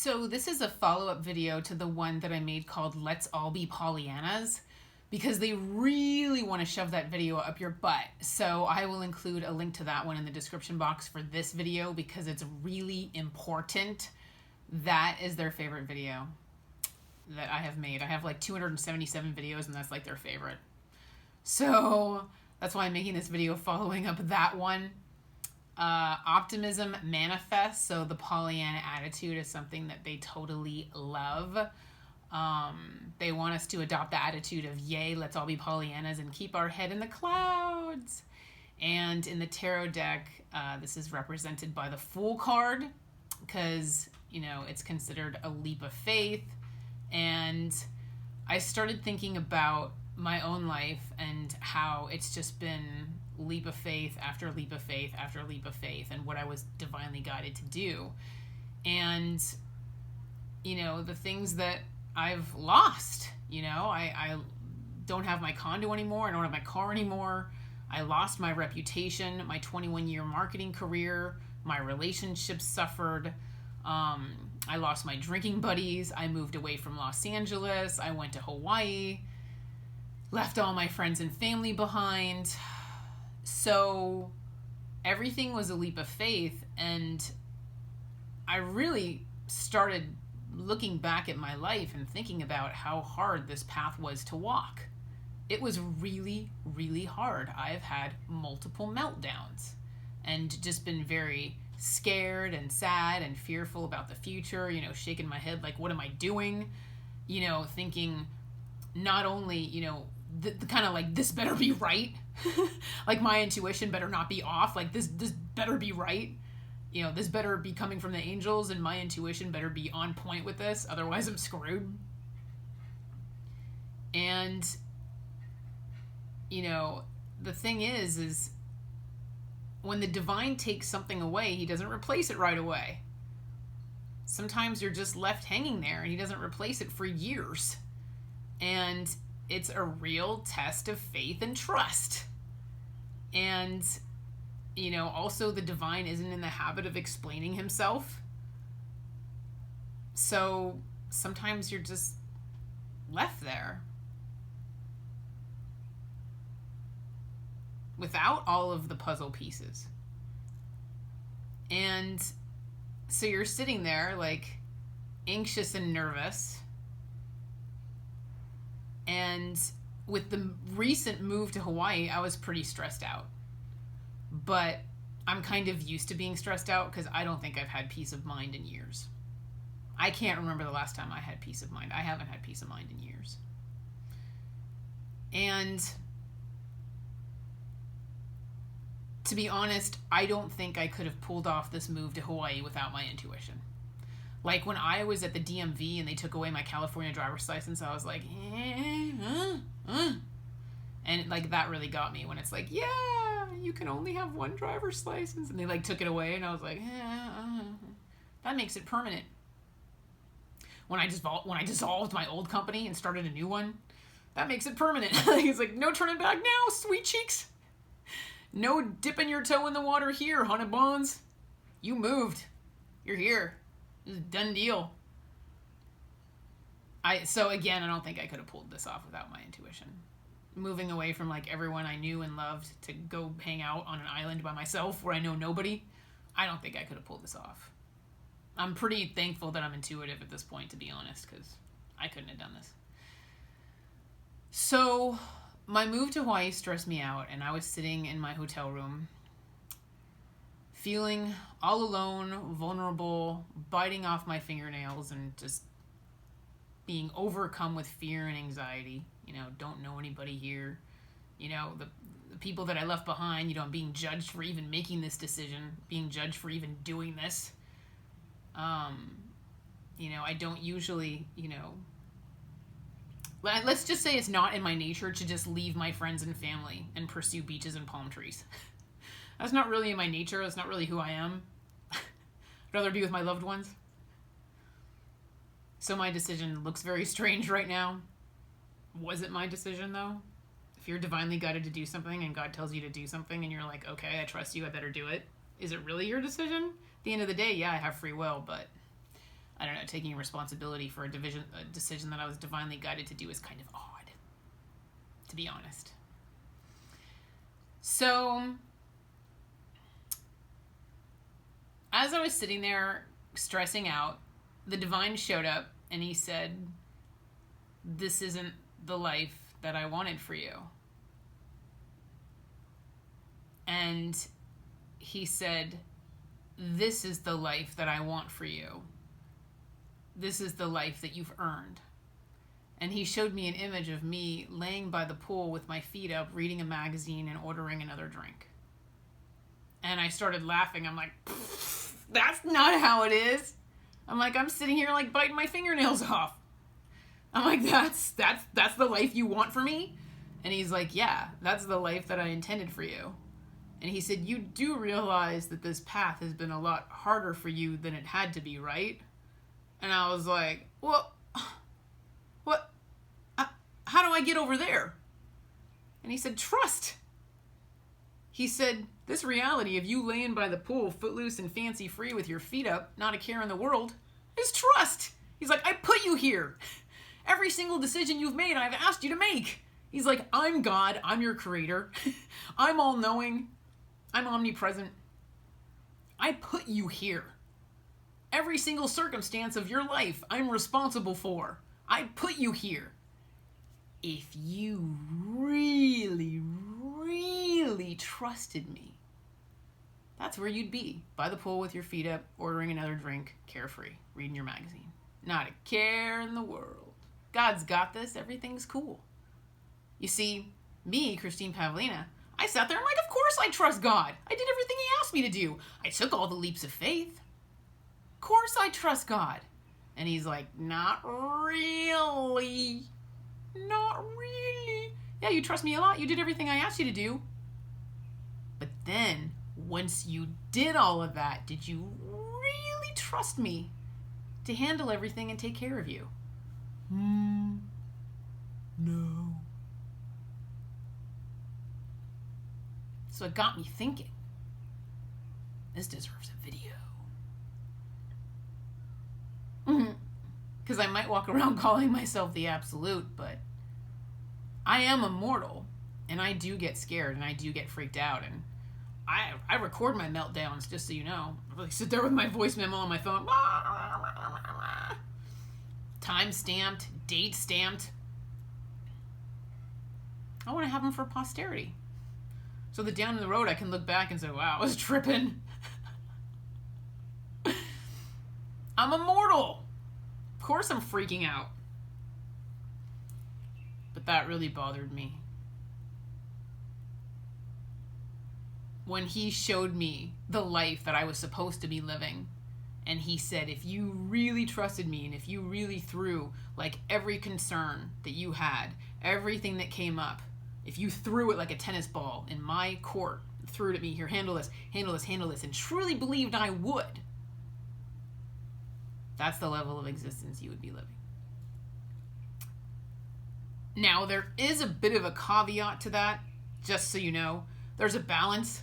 So this is a follow-up video to the one that I made called Let's All Be Pollyannas, because they really want to shove that video up your butt. So I will include a link to that one in the description box for this video because it's really important. That is their favorite video that I have made. I have like 277 videos and that's like their favorite. So that's why I'm making this video following up that one. Optimism manifests, so the Pollyanna attitude is something that they totally love. They want us to adopt the attitude of yay, let's all be Pollyannas and keep our head in the clouds. And in the tarot deck, this is represented by the Fool card because, you know, it's considered a leap of faith. And I started thinking about my own life and how it's just been leap of faith after leap of faith after leap of faith and what I was divinely guided to do. And, you know, the things that I've lost, you know, I don't have my condo anymore. I don't have my car anymore. I lost my reputation, my 21-year marketing career, my relationships suffered. I lost my drinking buddies. I moved away from Los Angeles. I went to Hawaii, left all my friends and family behind. So everything was a leap of faith, and I really started looking back at my life and thinking about how hard this path was to walk. It was really, really hard. I've had multiple meltdowns and just been very scared and sad and fearful about the future, you know, shaking my head like, what am I doing? You know, thinking not only, you know, the kind of like, this better be right. Like my intuition better not be off. Like this better be right. You know, this better be coming from the angels and my intuition better be on point with this. Otherwise I'm screwed. And, you know, the thing is when the divine takes something away, he doesn't replace it right away. Sometimes you're just left hanging there and he doesn't replace it for years. And it's a real test of faith and trust. And, you know, also the divine isn't in the habit of explaining himself. So sometimes you're just left there without all of the puzzle pieces. And so you're sitting there like anxious and nervous. And with the recent move to Hawaii, I was pretty stressed out. But I'm kind of used to being stressed out because I don't think I've had peace of mind in years. I can't remember the last time I had peace of mind. I haven't had peace of mind in years. And to be honest, I don't think I could have pulled off this move to Hawaii without my intuition. Like when I was at the DMV and they took away my California driver's license, I was like, and like that really got me when it's like, yeah, you can only have one driver's license, and they like took it away, and I was like, that makes it permanent. When I dissolved my old company and started a new one, that makes it permanent. He's like, no turning back now, sweet cheeks. No dipping your toe in the water here, honey buns. You moved. You're here. It's a done deal. So again, I don't think I could have pulled this off without my intuition. Moving away from like everyone I knew and loved to go hang out on an island by myself where I know nobody, I don't think I could have pulled this off. I'm pretty thankful that I'm intuitive at this point, to be honest, because I couldn't have done this. So my move to Hawaii stressed me out, and I was sitting in my hotel room feeling all alone, vulnerable, biting off my fingernails, and just being overcome with fear and anxiety. You know, don't know anybody here. You know, the people that I left behind, you know, I'm being judged for even making this decision, being judged for even doing this. You know, I don't usually, you know, let's just say it's not in my nature to just leave my friends and family and pursue beaches and palm trees. That's not really in my nature. That's not really who I am. I'd rather be with my loved ones. So my decision looks very strange right now. Was it my decision, though? If you're divinely guided to do something and God tells you to do something and you're like, okay, I trust you, I better do it. Is it really your decision? At the end of the day, yeah, I have free will, but I don't know, taking responsibility for a decision that I was divinely guided to do is kind of odd, to be honest. So, as I was sitting there stressing out, the divine showed up and he said, "This isn't the life that I wanted for you." And he said, "This is the life that I want for you. This is the life that you've earned." And he showed me an image of me laying by the pool with my feet up, reading a magazine and ordering another drink. And I started laughing. I'm like, that's not how it is. I'm like, I'm sitting here like biting my fingernails off. I'm like, that's the life you want for me? And he's like, yeah, that's the life that I intended for you. And he said, you do realize that this path has been a lot harder for you than it had to be, right? And I was like, well, what? How do I get over there? And he said, trust. He said, this reality of you laying by the pool, footloose and fancy free with your feet up, not a care in the world, is trust. He's like, I put you here. Every single decision you've made, I've asked you to make. He's like, I'm God. I'm your creator. I'm all-knowing. I'm omnipresent. I put you here. Every single circumstance of your life, I'm responsible for. I put you here. If you really, really trusted me, that's where you'd be. By the pool with your feet up, ordering another drink, carefree, reading your magazine. Not a care in the world. God's got this. Everything's cool. You see, me, Christine Pavlina, I sat there and I'm like, of course I trust God. I did everything he asked me to do. I took all the leaps of faith. Of course I trust God. And he's like, not really. Not really. Yeah, you trust me a lot. You did everything I asked you to do. But then, once you did all of that, did you really trust me to handle everything and take care of you? No. So it got me thinking. This deserves a video. Because I might walk around calling myself the absolute, but I am a mortal, and I do get scared, and I do get freaked out, and I record my meltdowns, just so you know. I really sit there with my voice memo on my phone. Time stamped, date stamped. I want to have them for posterity. So that down the road I can look back and say, wow, I was tripping. I'm immortal. Of course I'm freaking out. But that really bothered me. When he showed me the life that I was supposed to be living, and he said, if you really trusted me, and if you really threw like every concern that you had, everything that came up, if you threw it like a tennis ball in my court, threw it at me, here, handle this, handle this, handle this, and truly believed I would, that's the level of existence you would be living. Now, there is a bit of a caveat to that, just so you know. There's a balance.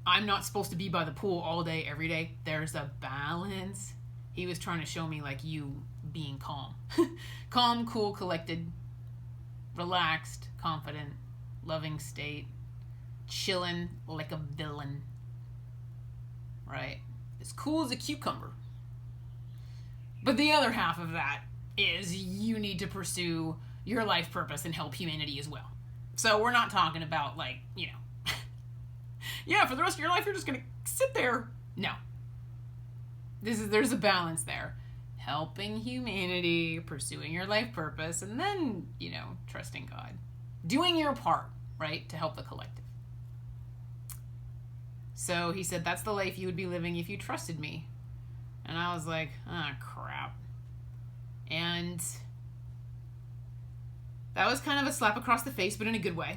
I'm not supposed to be by the pool all day, every day. There's a balance. He was trying to show me, like, you being calm. Calm, cool, collected, relaxed, confident, loving state, chilling like a villain. Right? As cool as a cucumber. But the other half of that is you need to pursue your life purpose and help humanity as well. So we're not talking about, like, you know, yeah, for the rest of your life you're just gonna sit there. No. There's a balance there. Helping humanity, pursuing your life purpose, and then, you know, trusting God. Doing your part, right, to help the collective. So he said, that's the life you would be living if you trusted me. And I was like, ah, crap. And that was kind of a slap across the face, but in a good way.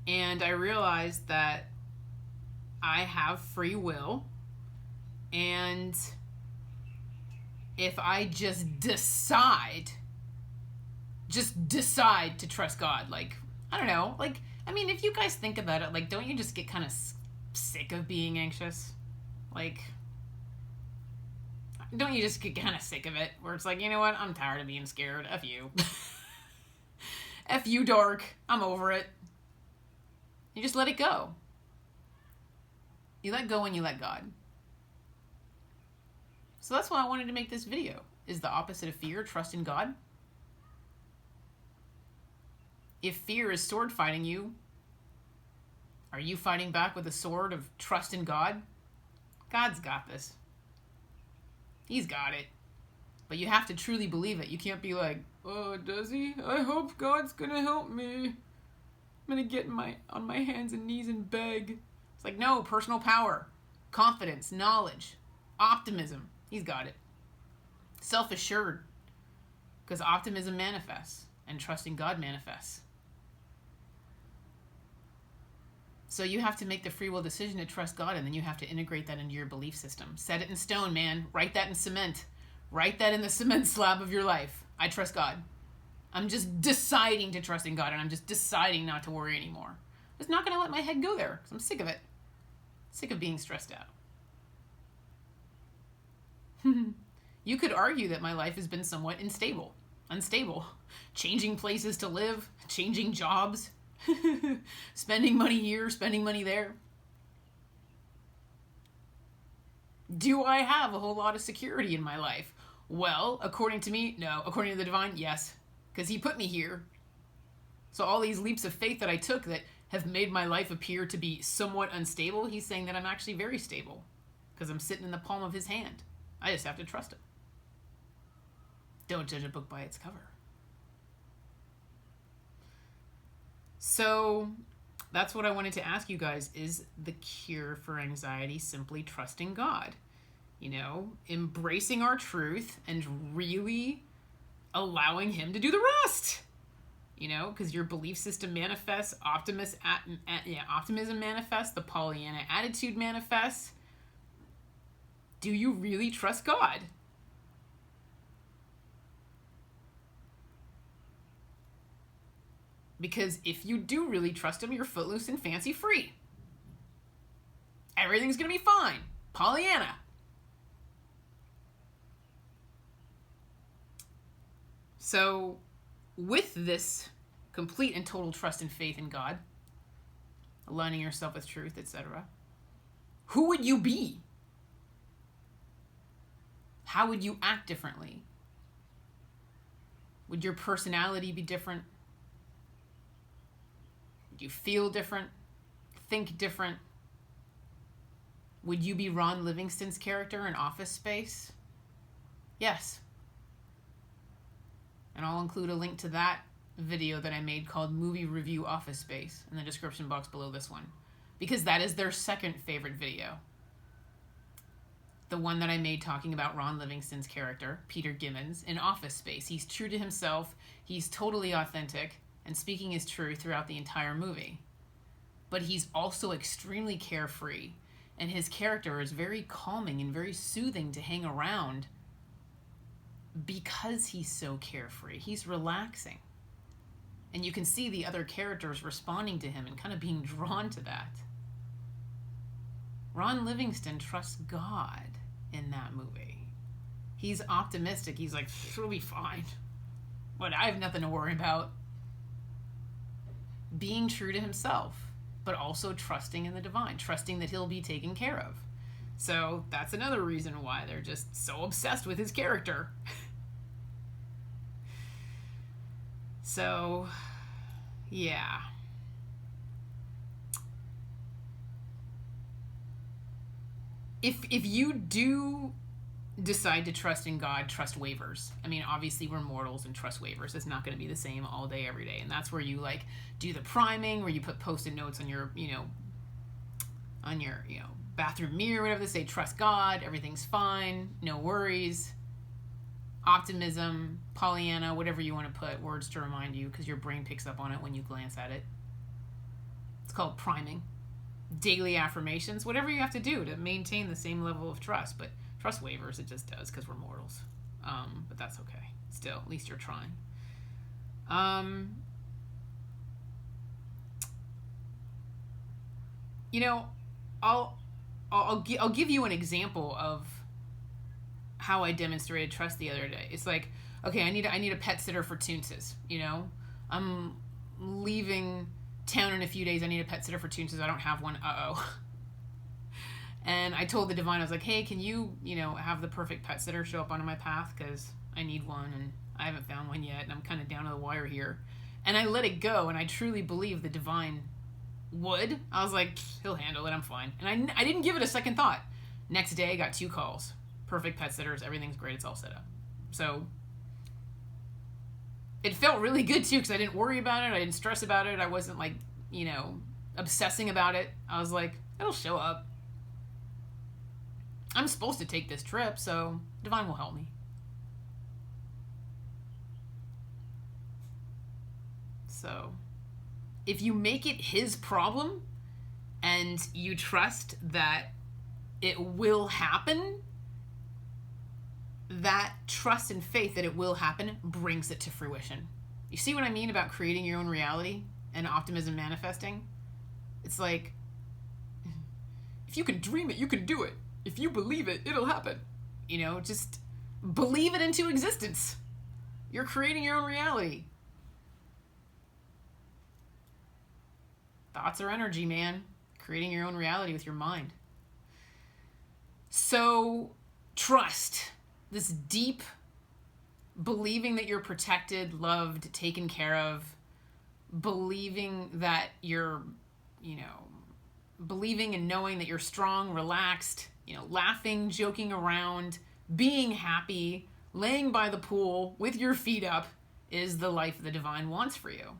And I realized that I have free will. And if I just decide to trust God, like, I don't know, like, I mean, if you guys think about it, like, don't you just get kind of sick of being anxious? Like, Don't you just get kind of sick of it? Where it's like, you know what? I'm tired of being scared. F you. F you, dark. I'm over it. You just let it go. You let go and you let God. So that's why I wanted to make this video. Is the opposite of fear trust in God? If fear is sword fighting you, are you fighting back with a sword of trust in God? God's got this. He's got it. But you have to truly believe it. You can't be like, oh, does he? I hope God's gonna help me. I'm gonna get on my hands and knees and beg. It's like, no, personal power, confidence, knowledge, optimism. He's got it. Self-assured. Because optimism manifests and trusting God manifests. So you have to make the free will decision to trust God, and then you have to integrate that into your belief system. Set it in stone, man. Write that in cement. Write that in the cement slab of your life. I trust God. I'm just deciding to trust in God, and I'm just deciding not to worry anymore. I'm just not going to let my head go there, because I'm sick of it. Sick of being stressed out. You could argue that my life has been somewhat unstable. Changing places to live, changing jobs, spending money here, spending money there. Do I have a whole lot of security in my life? Well, according to me, no. According to the divine, yes. Because he put me here. So all these leaps of faith that I took that have made my life appear to be somewhat unstable, he's saying that I'm actually very stable. Because I'm sitting in the palm of his hand. I just have to trust him. Don't judge a book by its cover. So that's what I wanted to ask you guys. Is the cure for anxiety simply trusting God? You know, embracing our truth and really allowing him to do the rest. You know, because your belief system manifests, optimism manifests, the Pollyanna attitude manifests. Do you really trust God? Because if you do really trust him, you're footloose and fancy free. Everything's going to be fine. Pollyanna. So, with this complete and total trust and faith in God, aligning yourself with truth, etc., who would you be? How would you act differently? Would your personality be different? Would you feel different? Think different? Would you be Ron Livingston's character in Office Space? Yes. And I'll include a link to that video that I made called Movie Review Office Space in the description box below this one. Because that is their second favorite video. The one that I made talking about Ron Livingston's character, Peter Gibbons, in Office Space. He's true to himself. He's totally authentic and speaking his truth throughout the entire movie. But he's also extremely carefree. And his character is very calming and very soothing to hang around because he's so carefree. He's relaxing. And you can see the other characters responding to him and kind of being drawn to that. Ron Livingston trusts God in that movie. He's optimistic. He's like, it'll be fine. But I have nothing to worry about. Being true to himself, but also trusting in the divine, trusting that he'll be taken care of. So that's another reason why they're just so obsessed with his character. So, yeah. If you do decide to trust in God, trust waivers. I mean, obviously we're mortals and trust waivers. It's not going to be the same all day, every day. And that's where you like do the priming, where you put post-it notes on your, bathroom mirror, whatever they say, trust God, everything's fine, no worries. Optimism, Pollyanna, whatever you want to put, words to remind you, because your brain picks up on it when you glance at it. It's called priming. Daily affirmations, whatever you have to do to maintain the same level of trust. But trust waivers, it just does because we're mortals. But that's okay. Still, at least you're trying. I'll give you an example of how I demonstrated trust the other day. It's like, okay, I need a pet sitter for Toonses, you know? I'm leaving town in a few days. I need a pet sitter for Toonses. I don't have one. Uh-oh. And I told the divine, I was like, hey, can you, have the perfect pet sitter show up onto my path? Because I need one, and I haven't found one yet, and I'm kind of down to the wire here. And I let it go, and I truly believe the divine would. I was like, he'll handle it. I'm fine. And I didn't give it a second thought. Next day, I got 2 calls. Perfect pet sitters. Everything's great. It's all set up. So it felt really good, too, because I didn't worry about it. I didn't stress about it. I wasn't, like, obsessing about it. I was like, it'll show up. I'm supposed to take this trip, so divine will help me. So if you make it his problem and you trust that it will happen, that trust and faith that it will happen brings it to fruition. You see what I mean about creating your own reality and optimism manifesting? It's like, if you can dream it, you can do it. If you believe it, it'll happen. Just believe it into existence. You're creating your own reality. Thoughts are energy, man. Creating your own reality with your mind. So, trust. This deep believing that you're protected, loved, taken care of. Believing that you're, believing and knowing that you're strong, relaxed, laughing, joking around, being happy, laying by the pool with your feet up is the life the divine wants for you.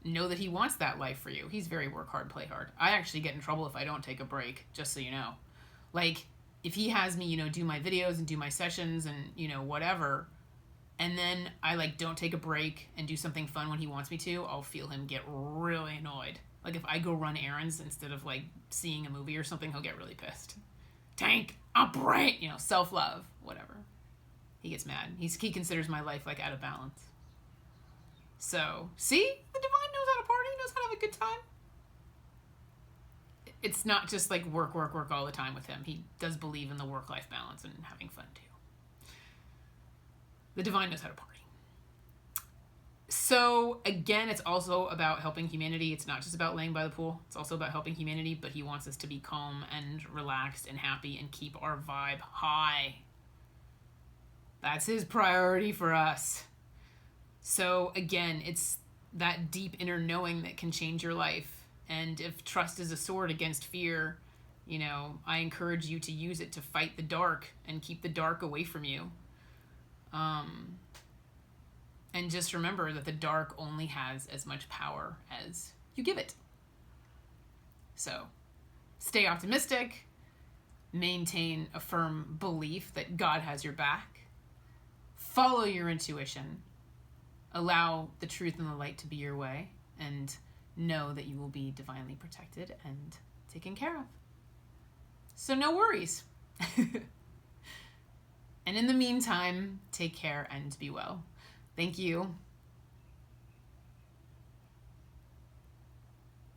Know that he wants that life for you. He's very work hard, play hard. I actually get in trouble if I don't take a break, just so you know. Like, if he has me, do my videos and do my sessions and, whatever, and then I, don't take a break and do something fun when he wants me to, I'll feel him get really annoyed. Like, if I go run errands instead of, seeing a movie or something, he'll get really pissed. Tank, a break! Self-love, whatever. He gets mad. He considers my life, out of balance. So, see? The divine knows how to party, knows how to have a good time. It's not just, work all the time with him. He does believe in the work-life balance and having fun, too. The divine knows how to party. So, again, it's also about helping humanity. It's not just about laying by the pool. It's also about helping humanity, but he wants us to be calm and relaxed and happy and keep our vibe high. That's his priority for us. So, again, it's that deep inner knowing that can change your life. And if trust is a sword against fear, I encourage you to use it to fight the dark and keep the dark away from you. And just remember that the dark only has as much power as you give it. So, stay optimistic, maintain a firm belief that God has your back, follow your intuition, allow the truth and the light to be your way, and know that you will be divinely protected and taken care of. So no worries. And in the meantime, take care and be well. Thank you.